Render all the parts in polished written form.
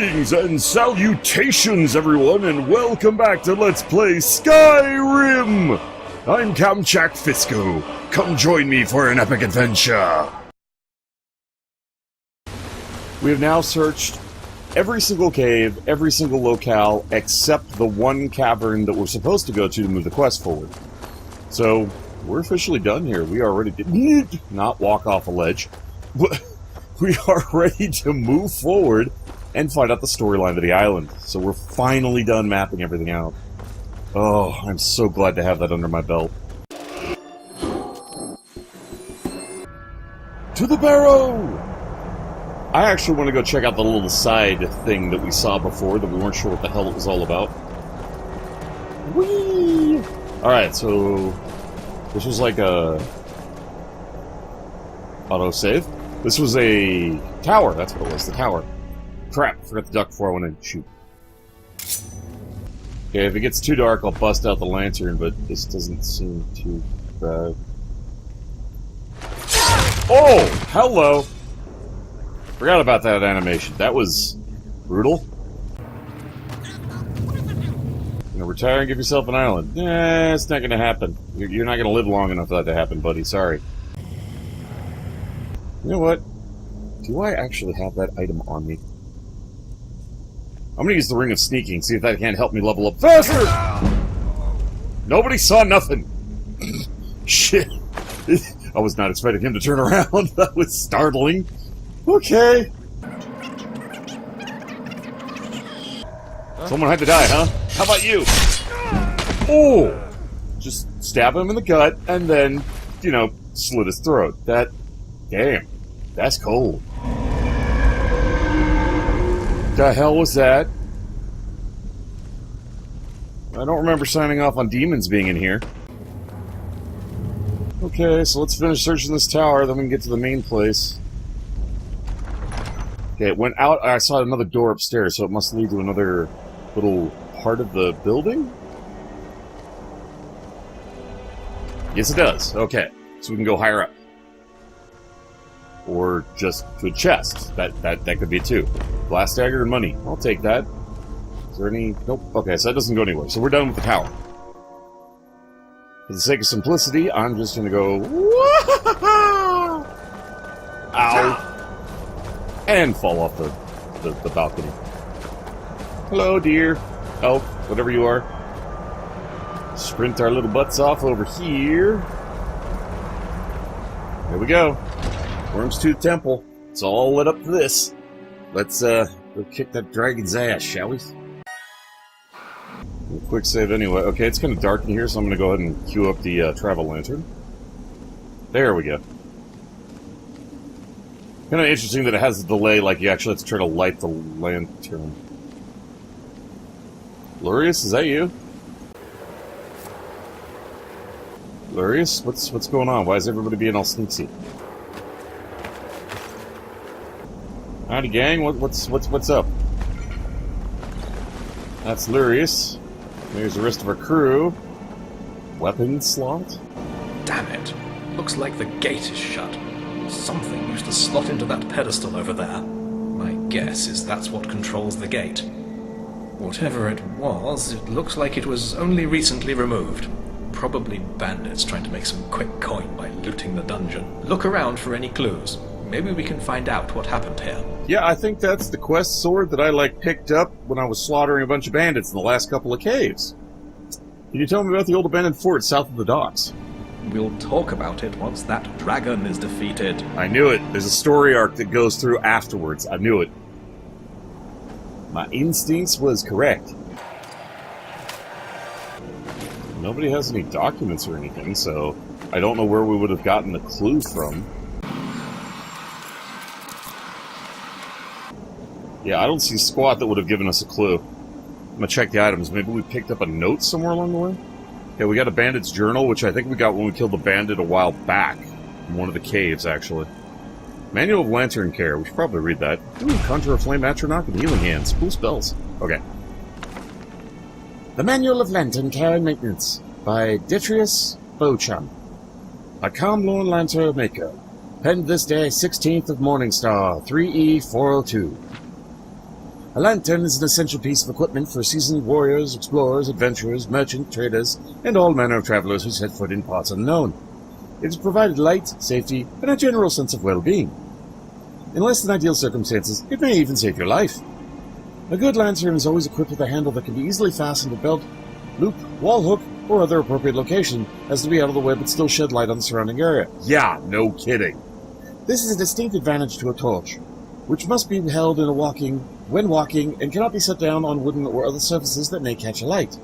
Greetings and salutations, everyone, and welcome back to Let's Play Skyrim! I'm Kamchak Fisco. Come join me for an epic adventure! We have now searched every single cave, every single locale, except the one cavern that we're supposed to go to move the quest forward. So, we're officially done here. We are ready to not walk off a ledge. We are ready to move forward and find out the storyline of the island. So we're finally done mapping everything out. Oh, I'm so glad to have that under my belt. To the barrow! I actually want to go check out the little side thing that we saw before that we weren't sure what the hell it was all about. Whee! Alright, so this was like a autosave. This was a tower, that's what it was, the tower. Crap, forgot the duck before I went to shoot. Okay, if it gets too dark, I'll bust out the lantern, but this doesn't seem too bad. Oh! Hello! Forgot about that animation. That was brutal. You know, retire and give yourself an island. Nah, it's not gonna happen. You're not gonna live long enough for that to happen, buddy. Sorry. You know what? Do I actually have that item on me? I'm gonna use the Ring of Sneaking, see if that can't help me level up faster! Nobody saw nothing! Shit. I was not expecting him to turn around. That was startling. Okay. Someone had to die, huh? How about you? Oh! Just stab him in the gut, and then, you know, slit his throat. That... Damn. That's cold. The hell was that? I don't remember signing off on demons being in here. Okay, so let's finish searching this tower, then we can get to the main place. Okay, it went out, I saw another door upstairs, so it must lead to another little part of the building? Yes, it does. Okay, so we can go higher up. Or just to a chest. That could be it too. Blast dagger and money. I'll take that. Is there any... Nope. Okay, so that doesn't go anywhere. So we're done with the tower. For the sake of simplicity, I'm just gonna go... Ow! And fall off the balcony. Hello, dear. Elf, whatever you are. Sprint our little butts off over here. There we go. Wormstooth Temple. It's all lit up for this. Let's, go kick that dragon's ass, shall we? Quick save anyway. Okay, it's kind of dark in here, so I'm going to go ahead and queue up the travel lantern. There we go. Kind of interesting that it has a delay, like you actually have to try to light the lantern. Lurius, is that you? Lurius, what's going on? Why is everybody being all sneaky? Howdy, gang. What's up? That's Lurius. There's the rest of our crew. Weapon slot? Damn it. Looks like the gate is shut. Something used to slot into that pedestal over there. My guess is that's what controls the gate. Whatever it was, it looks like it was only recently removed. Probably bandits trying to make some quick coin by looting the dungeon. Look around for any clues. Maybe we can find out what happened here. Yeah, I think that's the quest sword that I, picked up when I was slaughtering a bunch of bandits in the last couple of caves. Can you tell me about the old abandoned fort south of the docks? We'll talk about it once that dragon is defeated. I knew it. There's a story arc that goes through afterwards. I knew it. My instincts was correct. Nobody has any documents or anything, so I don't know where we would have gotten the clue from. Yeah, I don't see squat that would have given us a clue. I'm gonna check the items. Maybe we picked up a note somewhere along the way? Okay, we got a bandit's journal, which I think we got when we killed the bandit a while back. In one of the caves, actually. Manual of Lantern Care. We should probably read that. Ooh, Conjure a Flame Atronach and Healing Hands. Cool spells. Okay. The Manual of Lantern Care and Maintenance by Detrius Beauchamp. A Comlorn Lantern Maker. Penned this day, 16th of Morningstar, 3E402. A lantern is an essential piece of equipment for seasoned warriors, explorers, adventurers, merchants, traders, and all manner of travelers who set foot in parts unknown. It has provided light, safety, and a general sense of well-being. In less than ideal circumstances, it may even save your life. A good lantern is always equipped with a handle that can be easily fastened to belt, loop, wall hook, or other appropriate location, as to be out of the way but still shed light on the surrounding area. Yeah, no kidding. This is a distinct advantage to a torch, which must be held when walking, and cannot be set down on wooden or other surfaces that may catch a light.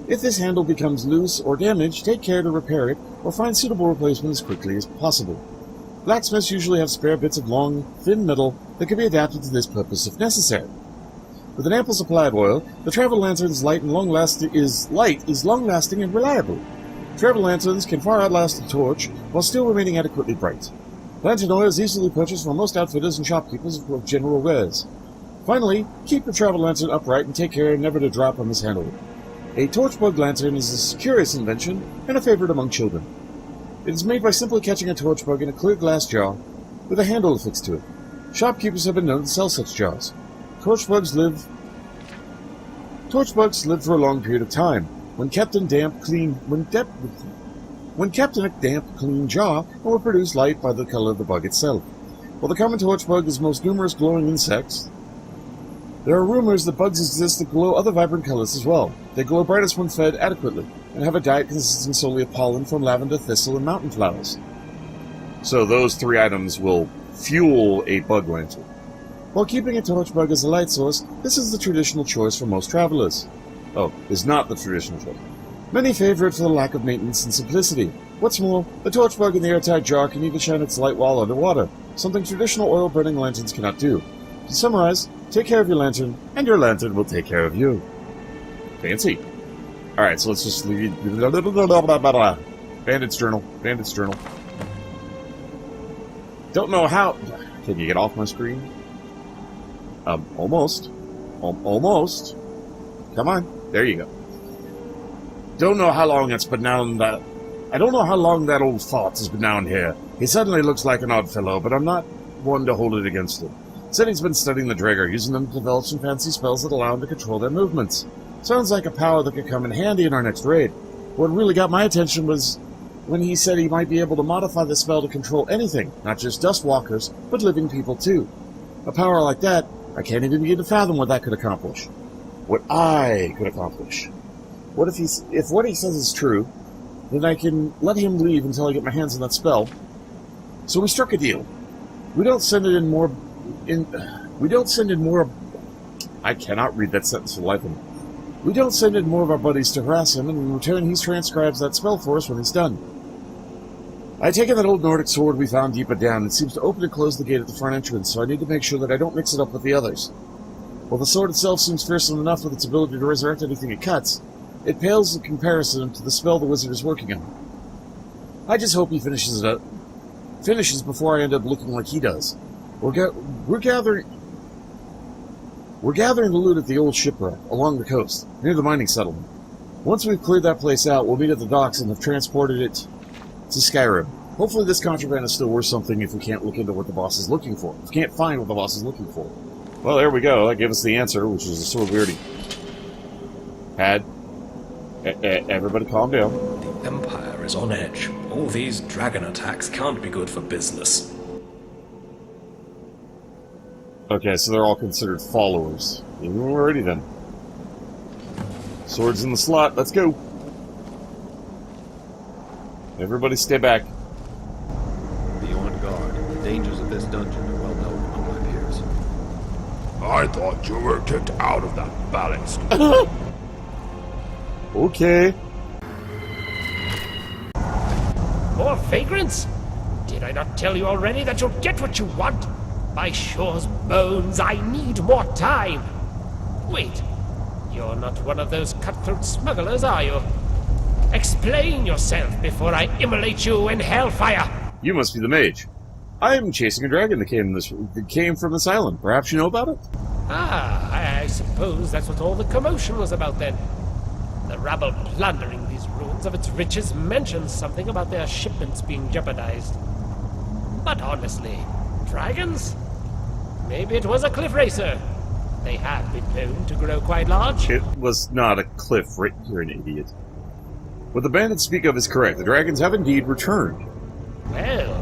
If this handle becomes loose or damaged, take care to repair it, or find suitable replacement as quickly as possible. Blacksmiths usually have spare bits of long, thin metal that can be adapted to this purpose if necessary. With an ample supply of oil, the travel lantern is long-lasting and reliable. Travel lanterns can far outlast a torch while still remaining adequately bright. Lantern oil is easily purchased from most outfitters and shopkeepers of general wares. Finally, keep your travel lantern upright and take care never to drop or mishandle it. A torch-bug lantern is a curious invention and a favorite among children. It is made by simply catching a torch bug in a clear glass jar with a handle affixed to it. Shopkeepers have been known to sell such jars. Torch bugs live for a long period of time. When kept in a damp, clean jar, and will produce light by the color of the bug itself. While the common torch bug is most numerous glowing insects, there are rumors that bugs exist that glow other vibrant colors as well. They glow brightest when fed adequately, and have a diet consisting solely of pollen from lavender, thistle, and mountain flowers. So those 3 items will fuel a bug lantern. While keeping a torch bug as a light source, this is the traditional choice for most travelers. Oh, is not the traditional choice. Many favor it for the lack of maintenance and simplicity. What's more, the torch bug in the airtight jar can even shine its light while underwater, something traditional oil-burning lanterns cannot do. To summarize, take care of your lantern, and your lantern will take care of you. Fancy. Alright, so let's just leave... Bandit's journal. Bandit's journal. Don't know how... Can you get off my screen? Almost. Almost. Come on. There you go. Don't know how long it's been down that... I don't know how long that old fart has been down here. He certainly looks like an odd fellow, but I'm not one to hold it against him. Said he's been studying the Draegr, using them to develop some fancy spells that allow him to control their movements. Sounds like a power that could come in handy in our next raid. What really got my attention was when he said he might be able to modify the spell to control anything, not just dust walkers, but living people too. A power like that, I can't even begin to fathom what that could accomplish. What I could accomplish. What if what he says is true, then I can let him leave until I get my hands on that spell. So we struck a deal. We don't send more... I cannot read that sentence for the life of me. We don't send in more of our buddies to harass him, and in return he transcribes that spell for us when he's done. I take it that old Nordic sword we found deeper down. It seems to open and close the gate at the front entrance, so I need to make sure that I don't mix it up with the others. While the sword itself seems fearsome enough with its ability to resurrect anything it cuts, it pales in comparison to the spell the wizard is working on. I just hope he finishes before I end up looking like he does. We're gathering the loot at the old shipwreck along the coast, near the mining settlement. Once we've cleared that place out, we'll meet at the docks and have transported it to Skyrim. Hopefully this contraband is still worth something if we can't look into what the boss is looking for. If we can't find what the boss is looking for. Well, there we go. That gave us the answer, which is a sword we already had. Everybody calm down. The Empire is on edge. All these dragon attacks can't be good for business. Okay, so they're all considered followers. Alrighty then. Swords in the slot, let's go! Everybody stay back. Be on guard. The dangers of this dungeon are well known among my peers. I thought you were kicked out of that ballast. Okay. More vagrants? Did I not tell you already that you'll get what you want? By Shore's bones, I need more time. Wait, you're not one of those cutthroat smugglers, are you? Explain yourself before I immolate you in hellfire. You must be the mage. I am chasing a dragon that came from this island. Perhaps you know about it? Ah, I suppose that's what all the commotion was about then. The rabble plundering these ruins of its riches mentions something about their shipments being jeopardized. But honestly, dragons? Maybe it was a cliff racer. They have been known to grow quite large. It was not a cliff, right? You're an idiot. What the bandits speak of is correct. The dragons have indeed returned. Well,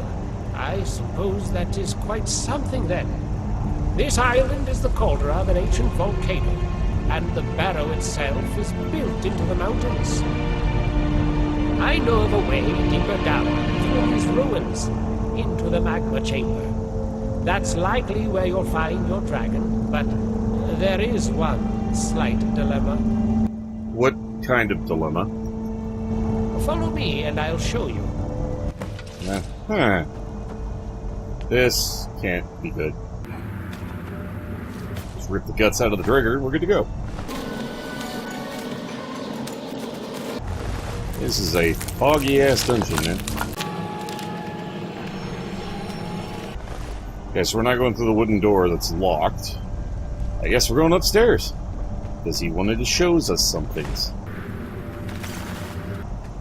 I suppose that is quite something then. This island is the cauldron of an ancient volcano, and the barrow itself is built into the mountains. I know of a way deeper down through these ruins, into the magma chamber. That's likely where you'll find your dragon, but there is one slight dilemma. What kind of dilemma? Follow me and I'll show you. Huh. This can't be good. Just rip the guts out of the trigger, we're good to go. This is a foggy-ass dungeon, man. Okay, so we're not going through the wooden door that's locked. I guess we're going upstairs. Because he wanted to show us some things.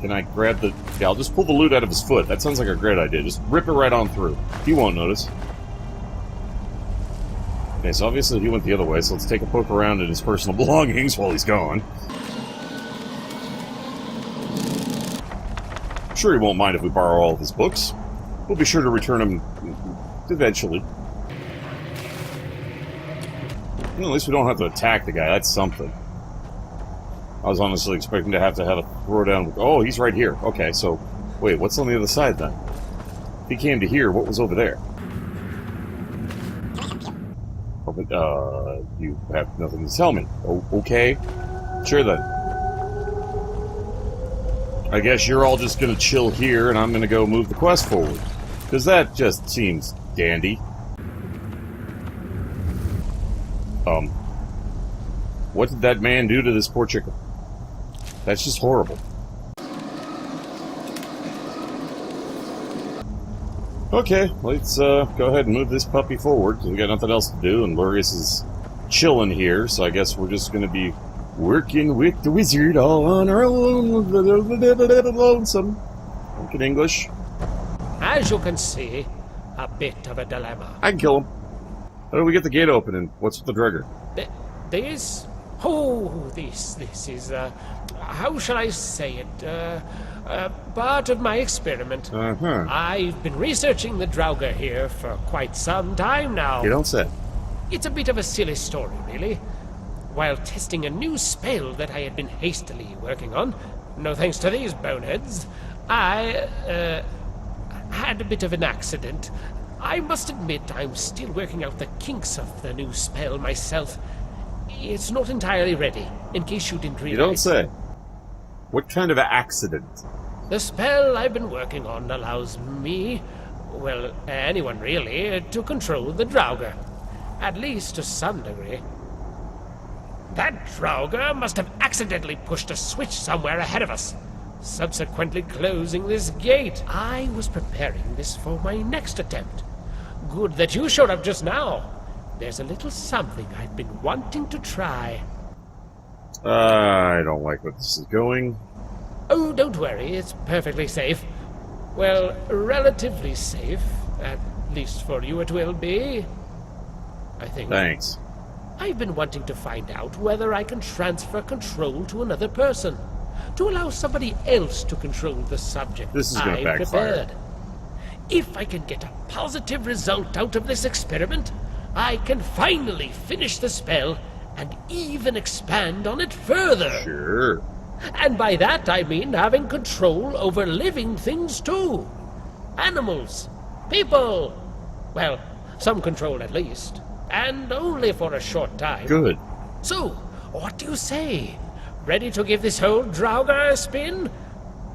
Can I grab the... Yeah, I'll just pull the loot out of his foot. That sounds like a great idea. Just rip it right on through. He won't notice. Okay, so obviously he went the other way, so let's take a poke around in his personal belongings while he's gone. I'm sure he won't mind if we borrow all of his books. We'll be sure to return them eventually. Well, at least we don't have to attack the guy. That's something. I was honestly expecting to have a throw down. Oh, he's right here. Okay, so wait, what's on the other side then? If he came to here, what was over there? Oh, but, you have nothing to tell me. Oh, okay. Sure then. I guess you're all just gonna chill here, and I'm gonna go move the quest forward. Because that just seems dandy. What did that man do to this poor chicken? That's just horrible. Okay, let's go ahead and move this puppy forward, because we got nothing else to do, and Lurius is chilling here, so I guess we're just going to be working with the wizard all on our own, lonesome. Talking English. As you can see, a bit of a dilemma. I can kill him. How do we get the gate open, and what's with the trigger? This... Oh, this is, how shall I say it? Part of my experiment. Uh-huh. I've been researching the Draugr here for quite some time now. You don't say. It's a bit of a silly story, really. While testing a new spell that I had been hastily working on, no thanks to these boneheads, I, had a bit of an accident. I must admit I'm still working out the kinks of the new spell myself. It's not entirely ready, in case you didn't realize. You don't say. What kind of accident? The spell I've been working on allows me, well, anyone really, to control the Draugr. At least to some degree. That Draugr must have accidentally pushed a switch somewhere ahead of us, subsequently closing this gate. I was preparing this for my next attempt. Good that you showed up just now. There's a little something I've been wanting to try. I don't like where this is going. Oh, don't worry, it's perfectly safe. Well, relatively safe. At least for you it will be. I think. Thanks. I've been wanting to find out whether I can transfer control to another person. To allow somebody else to control the subject This is gonna I've backfire. prepared. If I can get a positive result out of this experiment, I can finally finish the spell and even expand on it further. Sure. And by that I mean having control over living things too. Animals, people. Well, some control at least. And only for a short time. Good. So, what do you say? Ready to give this whole Draugr a spin?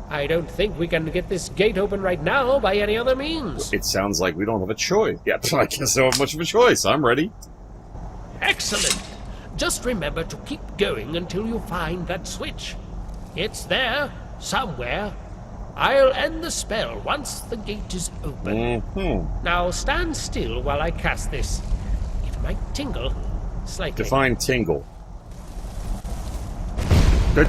I don't think we can get this gate open right now by any other means. It sounds like we don't have a choice. Yeah, I guess I don't have much of a choice. I'm ready. Excellent. Just remember to keep going until you find that switch. It's there, somewhere. I'll end the spell once the gate is open. Mm-hmm. Now stand still while I cast this. It might tingle slightly. Define tingle. Good.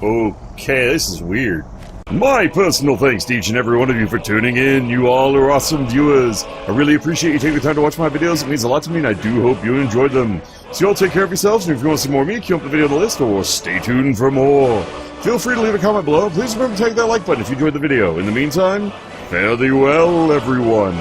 Okay, this is weird. My personal thanks to each and every one of you for tuning in. You all are awesome viewers. I really appreciate you taking the time to watch my videos. It means a lot to me, and I do hope you enjoyed them. So you all take care of yourselves, and if you want to see more of me, keep up the video on the list, or stay tuned for more. Feel free to leave a comment below. Please remember to take that like button if you enjoyed the video. In the meantime, fare thee well, everyone.